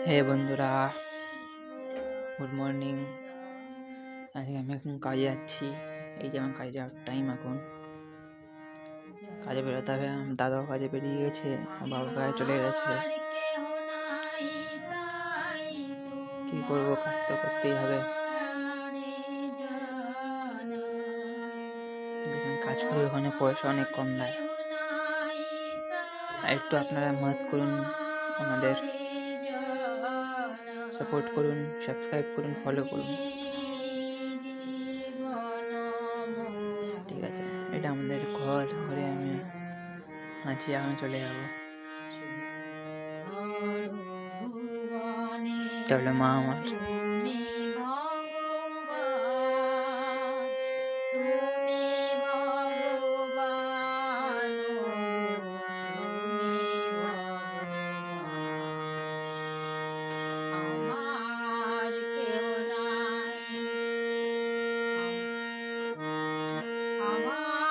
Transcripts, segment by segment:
হে বন্ধুরা, good morning. আজকে আমি এখন কাজে যাচ্ছি। এই যে আমার কাজে যাওয়ার টাইম। এখন কাজে বেরোতে হবে। আমার দাদাও কাজে বেরিয়ে গেছে, আমার বাবা কাজে চলে গেছে। কি করবো, কাজ তো করতেই হবে। যেখানে কাজ করি ওখানে পয়সা অনেক কম দেয়। একটু আপনারা মদদ করুন, আমাদের সাপোর্ট করুন, সাবস্ক্রাইব করুন, ফলো করুন। ঠিক আছে, এটা আমাদের ঘর। ঘরে আমি আছি, এখন চলে যাবো। তাহলে মা আমার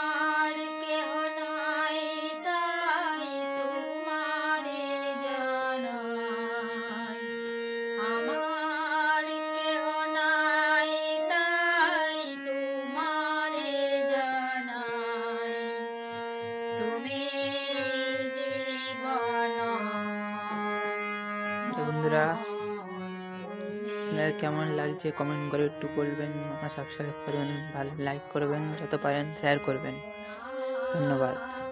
আমার কেহ নাই তাই তোমারে জানাই, আমার কেহ নাই তাই তোমারে জানাই, তুমি জীবন। তো বন্ধুরা, আপনাদের কেমন লাগছে কমেন্ট করে একটু বলবেন। আপনারা সাবস্ক্রাইব করবেন, ভালো লাইক করবেন, যত পারেন শেয়ার করবেন। ধন্যবাদ।